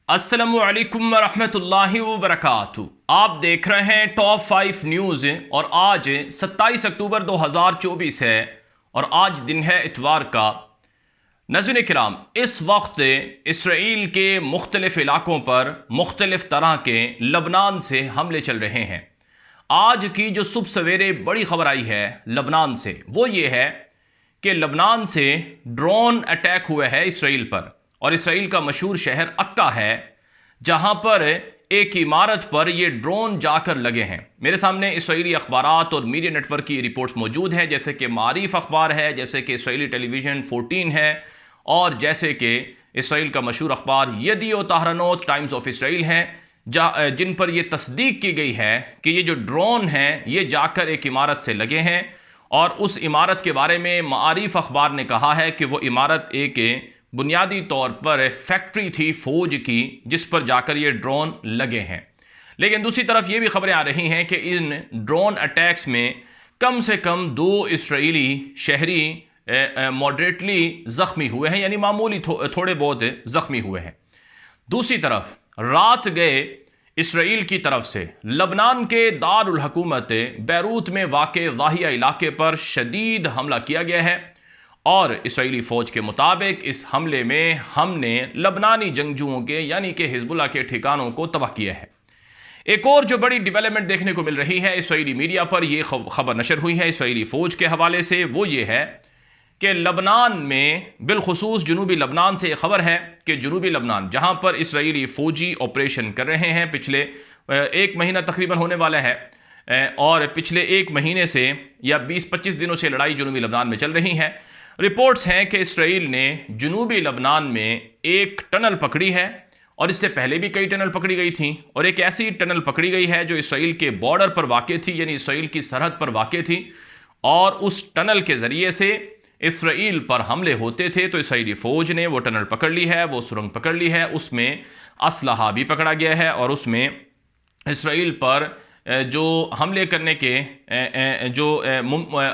अस्सलामुअलैकुम वरहमतुल्लाहि वबरकातुहू। आप देख रहे हैं टॉप 5 न्यूज़ और आज 27 अक्टूबर 2024 है और आज दिन है इतवार का। नाज़रीन किराम, इस वक्त इसराइल के मुख्तलिफ इलाकों पर मुख्तलिफ तरह के लबनान से हमले चल रहे हैं। आज की जो सुबह सवेरे बड़ी खबर आई है लबनान से, वो ये है कि लबनान से ड्रोन अटैक हुआ है इसराइल पर। और इसराइल का मशहूर शहर अक्का है, जहां पर एक इमारत पर ये ड्रोन जाकर लगे हैं। मेरे सामने इसराइली अखबारात और मीडिया नेटवर्क की रिपोर्ट्स मौजूद हैं, जैसे कि मारीफ अखबार है, जैसे कि इसराइली टेलीविज़न 14 है और जैसे कि इसराइल का मशहूर अखबार यदियोत अहरोनोत टाइम्स ऑफ इसराइल है, जिन पर यह तस्दीक की गई है कि ये जो ड्रोन हैं ये जाकर एक इमारत से लगे हैं। और उस इमारत के बारे में मारीफ अखबार ने कहा है कि वो इमारत एक बुनियादी तौर पर फैक्ट्री थी फौज की, जिस पर जाकर ये ड्रोन लगे हैं। लेकिन दूसरी तरफ ये भी खबरें आ रही हैं कि इन ड्रोन अटैक्स में कम से कम 2 इसराइली शहरी मॉडरेटली ज़ख्मी हुए हैं, यानी मामूली थोड़े बहुत ज़ख्मी हुए हैं। दूसरी तरफ रात गए इसराइल की तरफ से लबनान के दारुल हुकूमत बैरूत में वाक़े वाहिया इलाके पर शदीद हमला किया गया है और इसराइली फ़ौज के मुताबिक इस हमले में हमने लबनानी जंगजुओं के यानी कि हिजबुल्लाह के ठिकानों को तबाह किया है। एक और जो बड़ी डेवलपमेंट देखने को मिल रही है इसराइली मीडिया पर, यह खबर नशर हुई है इसराइली फ़ौज के हवाले से, वो ये है कि लबनान में बिलखुसूस जुनूबी लबनान से यह खबर है कि जुनूबी लबनान जहाँ पर इसराइली फ़ौजी ऑपरेशन कर रहे हैं, पिछले 1 महीना तकरीबन होने वाला है और पिछले 1 महीने से या 20-25 दिनों से लड़ाई जुनूबी लबनान में चल रही है। रिपोर्ट्स हैं कि इसराइल ने जुनूबी लबनान में एक टनल पकड़ी है और इससे पहले भी कई टनल पकड़ी गई थी, और एक ऐसी टनल पकड़ी गई है जो इसराइल के बॉर्डर पर वाक़ थी, यानी इसराइल की सरहद पर वाक़ थी, और उस टनल के ज़रिए से इसराइल पर हमले होते थे। तो इसराइली फ़ौज ने वो टनल पकड़ ली है, वो सुरंग पकड़ ली है, उसमें असलहा भी पकड़ा गया है और उसमें इसराइल पर जो हमले करने के जो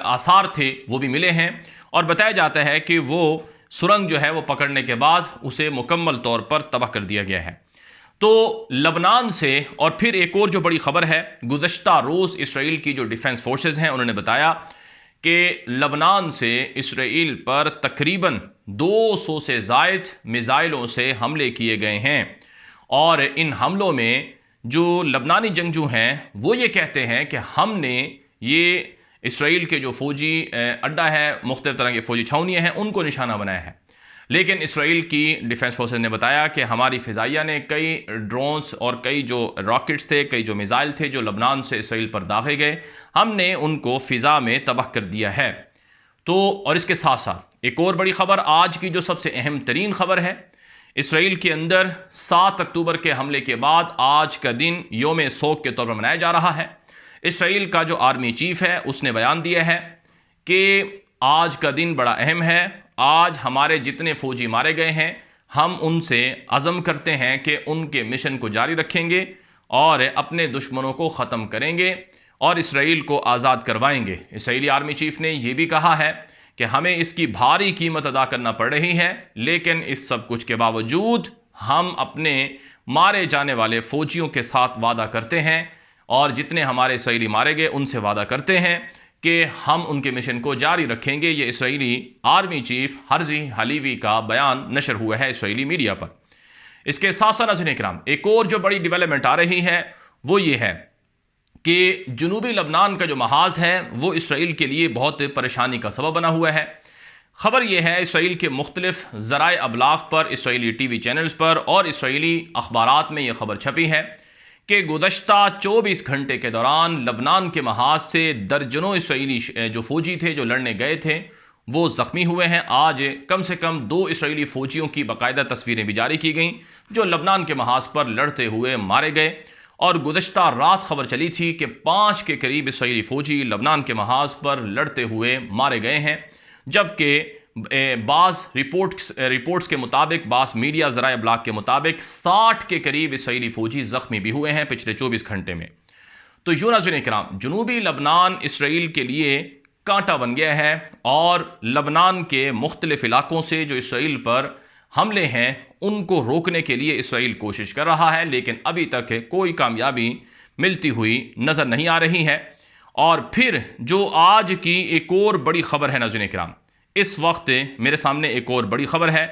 आसार थे वो भी मिले हैं। और बताया जाता है कि वो सुरंग जो है वो पकड़ने के बाद उसे मुकम्मल तौर पर तबाह कर दिया गया है। तो लबनान से और फिर एक और जो बड़ी खबर है, गुज़श्ता रोज़ इसराइल की जो डिफेंस फोर्सेस हैं उन्होंने बताया कि लबनान से इसराइल पर तकरीबन 200 से ज़ायद मिज़ाइलों से हमले किए गए हैं। और इन हमलों में जो लबनानी जंगजू हैं वो ये कहते हैं कि हमने ये इसराइल के जो फ़ौजी अड्डा है, मुख्तलिफ तरह के फ़ौजी छावनियाँ हैं, उनको निशाना बनाया है। लेकिन इसराइल की डिफेंस फोर्सेस ने बताया कि हमारी फ़िज़ाइया ने कई ड्रोन्स और कई जो रॉकेट्स थे, कई जो मिज़ाइल थे जो लबनान से इसराइल पर दागे गए, हमने उनको फ़िज़ा में तबाह कर दिया है। तो और इसके साथ साथ एक और बड़ी खबर, आज की जो सबसे अहम तरीन खबर है, इसराइल के अंदर 7 अक्टूबर के हमले के बाद आज का दिन योम सोग के तौर पर मनाया जा रहा है। इसराइल का जो आर्मी चीफ है उसने बयान दिया है कि आज का दिन बड़ा अहम है, आज हमारे जितने फ़ौजी मारे गए हैं हम उनसे अज़म करते हैं कि उनके मिशन को जारी रखेंगे और अपने दुश्मनों को ख़त्म करेंगे और इसराइल को आज़ाद करवाएंगे। इसराइली आर्मी चीफ ने यह भी कहा है कि हमें इसकी भारी कीमत अदा करना पड़ रही है, लेकिन इस सब कुछ के बावजूद हम अपने मारे जाने वाले फ़ौजियों के साथ वादा करते हैं और जितने हमारे इसराइली मारे गए उनसे वादा करते हैं कि हम उनके मिशन को जारी रखेंगे। ये इसराइली आर्मी चीफ हर्जी हलीवी का बयान नशर हुआ है इसराइली मीडिया पर। इसके साथ साथ नाज़रीन किराम, एक और जो बड़ी डेवलपमेंट आ रही है वो ये है कि जुनूबी लबनान का जो महाज है वो इसराइल के लिए बहुत परेशानी का सबब बना हुआ है। खबर यह है इसराइल के मुख्तलिफ ज़राए अबलाग पर, इसराइली TV चैनल्स पर और इसराइली अखबारात में यह खबर छपी है कि गुज़श्ता 24 घंटे के दौरान लबनान के महाज से दर्जनों इसराइली जो फ़ौजी थे जो लड़ने गए थे वो ज़ख्मी हुए हैं। आज कम से कम 2 इसराइली फ़ौजियों की बाकायदा तस्वीरें भी जारी की गईं जो लबनान के महाज पर लड़ते हुए मारे गए। और गुज़श्ता रात खबर चली थी कि 5 के करीब इसराइली फ़ौजी लबनान के महाज पर लड़ते हुए मारे गए हैं, जबकि बाज़ रिपोर्ट्स के मुताबिक, बाज़ मीडिया ज़राए ब्लॉग के मुताबिक 60 के करीब इसराइली फ़ौजी ज़ख्मी भी हुए हैं पिछले 24 घंटे में। तो यूँ नाज़रीन किराम, जुनूबी लबनान इसराइल के लिए कांटा बन गया है और लबनान के मुख्तलिफ इलाकों से जो इसराइल पर हमले हैं उनको रोकने के लिए इसराइल कोशिश कर रहा है, लेकिन अभी तक कोई कामयाबी मिलती हुई नज़र नहीं आ रही है। और फिर जो आज की एक और बड़ी खबर है नाज़रीन किराम, इस वक्त मेरे सामने एक और बड़ी खबर है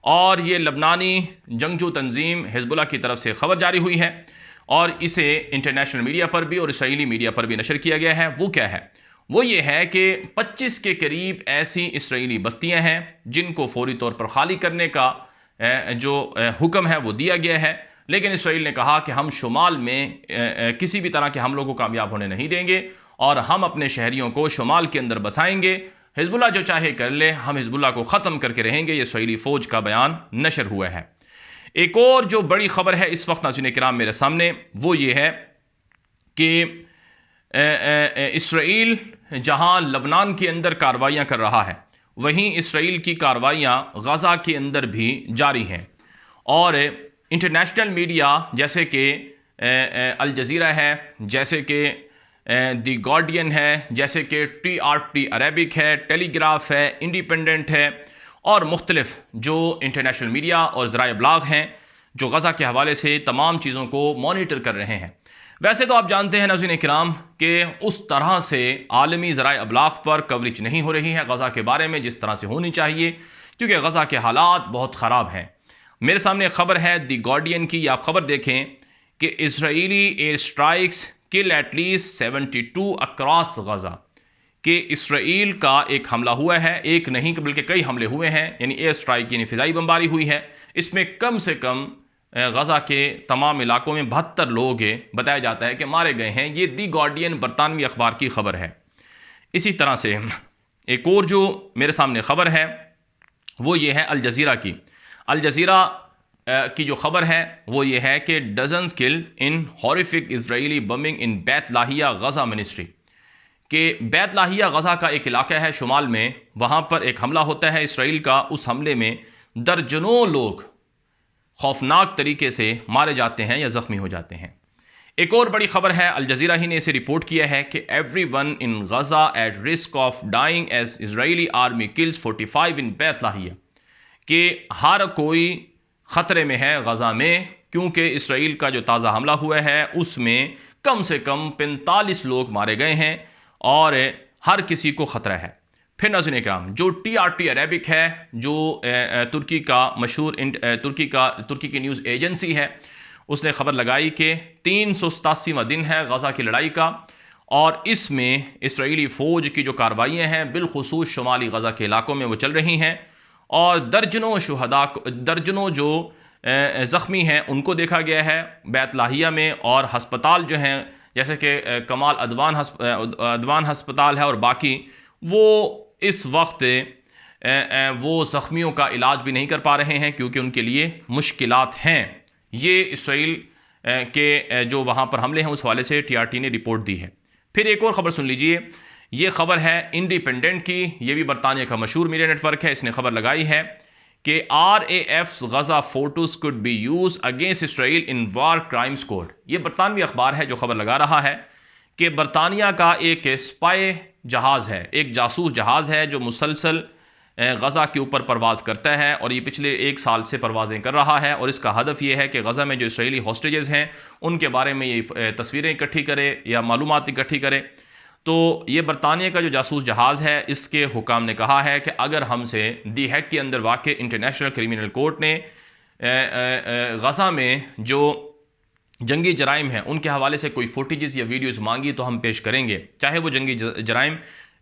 और ये लबनानी जंगजू तंजीम हिजबुल्लाह की तरफ से खबर जारी हुई है और इसे इंटरनेशनल मीडिया पर भी और इसराइली मीडिया पर भी नशर किया गया है। वो क्या है? वो ये है कि 25 के करीब ऐसी इसराइली बस्तियां हैं जिनको फौरी तौर पर खाली करने का जो हुक्म है वो दिया गया है, लेकिन इसराइल ने कहा कि हम शुमाल में किसी भी तरह के हमलों को कामयाब होने नहीं देंगे और हम अपने शहरियों को शुमाल के अंदर बसाएंगे। हिजबुल्लाह जो चाहे कर ले, हम हिजबुल्लाह को ख़त्म करके रहेंगे। ये इसराइली फ़ौज का बयान नशर हुआ है। एक और जो बड़ी खबर है इस वक्त नाज़रीन किराम मेरे सामने, वो ये है कि इसराइल जहां लबनान के अंदर कार्रवाइयां कर रहा है, वहीं इसराइल की कार्रवाइयां गज़ा के अंदर भी जारी हैं। और इंटरनेशनल मीडिया जैसे कि अल जज़ीरा है, जैसे कि द गार्डियन है, जैसे कि TRT अरेबिक है, टेलीग्राफ है, इंडिपेंडेंट है और मुख्तलिफ जो इंटरनेशनल मीडिया और ज़राए इब्लाग हैं जो गज़ा के हवाले से तमाम चीज़ों को मॉनिटर कर रहे हैं। वैसे तो आप जानते हैं नाज़रीन किराम कि उस तरह से आलमी ज़राए इब्लाग पर कवरेज नहीं हो रही है गज़ा के बारे में जिस तरह से होनी चाहिए, क्योंकि गज़ा के हालात बहुत ख़राब हैं। मेरे सामने एक खबर है द गार्डियन की, आप खबर देखें कि इजरायली एयर स्ट्राइक्स किल एटलीस्ट 72 अक्रॉस गज़ा, कि इसराइल का एक हमला हुआ है, एक नहीं बल्कि कई हमले हुए हैं, यानी एयर स्ट्राइक यानी फ़िज़ाई बमबारी हुई है। इसमें कम से कम गज़ा के तमाम इलाकों में 72 लोग बताया जाता है कि मारे गए हैं। ये दी गार्डियन बरतानवी अखबार की खबर है। इसी तरह से एक और जो मेरे सामने खबर है वो ये है अल जज़ीरा की। अल जज़ीरा की जो खबर है वो ये है कि dozens killed in horrific Israeli bombing in Beit Lahia Gaza ministry, कि बैत लाहिया गज़ा का एक इलाका है शुमाल में, वहाँ पर एक हमला होता है इसराइल का। उस हमले में दर्जनों लोग खौफनाक तरीके से मारे जाते हैं या ज़ख्मी हो जाते हैं। एक और बड़ी खबर है, अल जज़ीरा ही ने इसे रिपोर्ट किया है कि everyone in Gaza at risk of dying as Israeli army kills 45 इन बैत लाहिया, कि हर कोई ख़तरे में है गज़ा में, क्योंकि इसराइल का जो ताज़ा हमला हुआ है उसमें कम से कम 45 लोग मारे गए हैं और हर किसी को ख़तरा है। फिर नाज़रीन किराम जो TRT अरेबिक है, जो तुर्की का मशहूर तुर्की की न्यूज़ एजेंसी है, उसने खबर लगाई कि 387वां दिन है गज़ा की लड़ाई का और इसमें इसराइली फ़ौज की जो कार्रवाइयाँ हैं बिलखुसूस शुमाली गज़ा के इलाकों में वो चल रही हैं और दर्जनों शुहदा, दर्जनों जो ज़ख्मी हैं उनको देखा गया है बैत लाहिया में। और हस्पताल जो हैं जैसे कि कमाल अदवान हस्पताल है और बाकी, वो इस वक्त वो ज़ख्मियों का इलाज भी नहीं कर पा रहे हैं क्योंकि उनके लिए मुश्किलात हैं। ये इसराइल के जो वहाँ पर हमले हैं उस हवाले से TRT ने रिपोर्ट दी है। फिर एक और ख़बर सुन लीजिए, ये खबर है इंडिपेंडेंट की, ये भी बरतानिया का मशहूर मीडिया नेटवर्क है। इसने खबर लगाई है कि RAF's Gaza photos could be use against Israel in war crimes code. ये बरतानवी अखबार है जो खबर लगा रहा है कि बरतानिया का एक स्पाई जहाज़ है, एक जासूस जहाज़ है जो मुसलसल गज़ा के ऊपर परवाज़ करता है और ये पिछले 1 साल से परवाज़ें कर रहा है और इसका हदफ ये है कि गज़ा में जो इसराइली हॉस्टेजेस हैं उनके बारे में ये तस्वीरें इकट्ठी करे या मालूमात इकट्ठी करे। तो ये बरतानिया का जो जासूस जहाज़ है, इसके हुकाम ने कहा है कि अगर हमसे दी हैग के अंदर वाक़ इंटरनेशनल क्रिमिनल कोर्ट ने गज़ा में जो जंगी जराइम हैं उनके हवाले से कोई फुटेजेस या वीडियोस मांगी तो हम पेश करेंगे, चाहे वो जंगी जराइम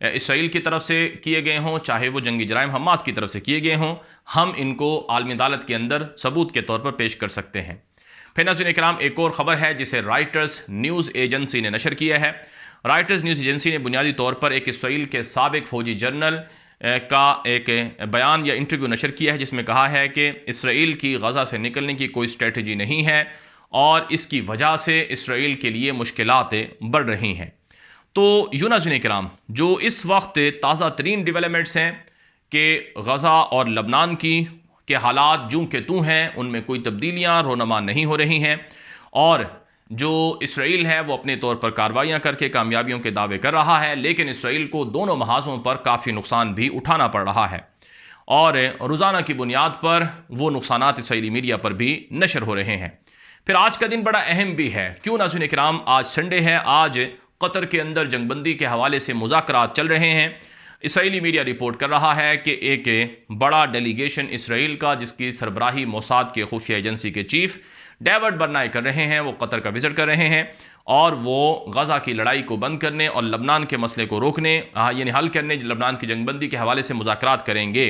इसराइल की तरफ से किए गए हों, चाहे वो जंगी जराइम हमास की तरफ से किए गए हों, हम इनको आलमी अदालत के अंदर सबूत के तौर पर पेश कर सकते हैं। फिर नाज़रीन इकराम एक और ख़बर है जिसे राइटर्स न्यूज़ एजेंसी ने नशर किया है। राइटर्स न्यूज़ एजेंसी ने बुनियादी तौर पर एक इसराइल के साबिक फ़ौजी जनरल का एक बयान या इंटरव्यू नशर किया है जिसमें कहा है कि इसराइल की गज़ा से निकलने की कोई स्ट्रेटजी नहीं है और इसकी वजह से इसराइल के लिए मुश्किलात बढ़ रही हैं। तो यूं नाज़रीन किराम जो इस वक्त ताज़ा तरीन डेवलपमेंट्स हैं कि गज़ा और लबनान के हालात जूं के तूं हैं, उनमें कोई तब्दीलियाँ रोनमा नहीं हो रही हैं और जो इसराइल है वो अपने तौर पर कार्रवाइयाँ करके कामयाबियों के दावे कर रहा है, लेकिन इसराइल को दोनों महाज़ों पर काफ़ी नुकसान भी उठाना पड़ रहा है। और रोज़ाना की बुनियाद पर वो नुकसानात इसराइली मीडिया पर भी नशर हो रहे हैं। फिर आज का दिन बड़ा अहम भी है। क्यों नाज़रीन किराम? आज संडे है। आज कतर के अंदर जंगबंदी के हवाले से मुज़ाकरात चल रहे हैं। इसराइली मीडिया रिपोर्ट कर रहा है कि एक बड़ा डेलीगेशन इसराइल का, जिसकी सरबराही मोसाद के खुफिया एजेंसी के चीफ डेविड बर्नाई कर रहे हैं, वो कतर का विजिट कर रहे हैं और वो गज़ा की लड़ाई को बंद करने और लबनान के मसले को रोकने यानी हल करने, लबनान की जंगबंदी के हवाले से मुज़ाकरात करेंगे।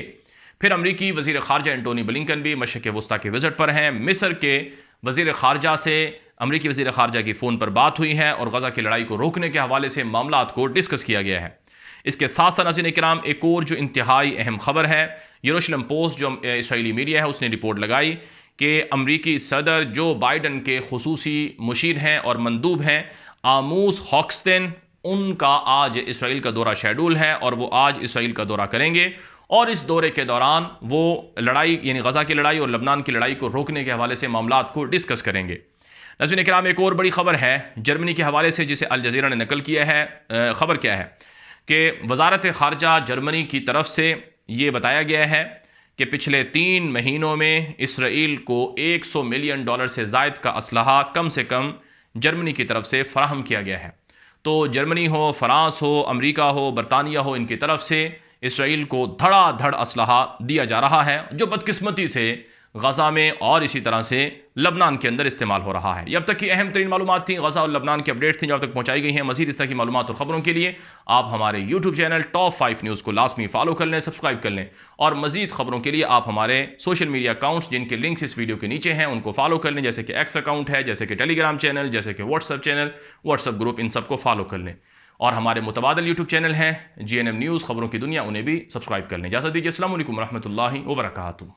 फिर अमरीकी वज़ीर ख़ारजा एंटोनी ब्लिंकन भी मशरिक़ वस्ता के विजिट पर हैं। मिस्र के वज़ीर ख़ारजा से अमरीकी वज़ीर ख़ारजा की फ़ोन पर बात हुई है और गज़ा की लड़ाई को रोकने के हवाले से मामलात को डिस्कस किया गया है। इसके साथ साथ नाज़रीन किराम एक और जो इंतहाई अहम खबर है, यरूशलेम पोस्ट जो इसराइली मीडिया है उसने रिपोर्ट लगाई कि अमरीकी सदर जो बाइडन के खुसूसी मुशीर हैं और मंदूब हैं आमोस हॉक्स्टन, उनका आज इसराइल का दौरा शेड्यूल है और वो आज इसराइल का दौरा करेंगे और इस दौरे के दौरान वो लड़ाई यानी गज़ा की लड़ाई और लबनान की लड़ाई को रोकने के हवाले से मामलात को डिस्कस करेंगे। नाज़रीन किराम एक और बड़ी खबर है जर्मनी के हवाले से, जिसे अल जज़ीरा ने नकल किया है। खबर क्या है कि वज़ारत ख़ारजा जर्मनी की तरफ से ये बताया गया है कि पिछले 3 महीनों में इसराइल को $100 मिलियन से ज़ायद का असलहा कम से कम जर्मनी की तरफ से फ़राहम किया गया है। तो जर्मनी हो, फ़रांस हो, अमरीका हो, बरतानिया हो, इनकी तरफ से इसराइल को धड़ाधड़ असलहा दिया जा रहा है, जो बदकिस्मती से गज़ा में और इसी तरह से लबनान के अंदर इस्तेमाल हो रहा है। ये अब तक की अहम तरीन मालूमात थी, गज़ा और लबनान की अपडेट थी जो अब तक पहुंचाई गई हैं। मज़ीद इस तरह की मालूमात और ख़बरों के लिए आप हमारे यूट्यूब चैनल टॉप 5 न्यूज़ को लाजमी फॉलो कर लें, सब्सक्राइब कर लें और मज़ीद ख़बरों के लिए आप हमारे सोशल मीडिया अकाउंट्स जिनके लिंक्स इस वीडियो के नीचे हैं उनको फॉलो कर लें, जैसे कि एक्स अकाउंट है, जैसे कि टेलीग्राम चैनल, जैसे कि व्हाट्सअप चैनल, व्हाट्सअप ग्रुप, इन सबको फॉलो कर लें। और हमारे मुतबादिल यूट्यूब चैनल हैं GNM न्यूज़, खबरों की दुनिया, उन्हें भी सब्सक्राइब कर लें। इजाज़त दीजिए। अस्सलाम वालेकुम रहमतुल्लाहि व बरकातुहू।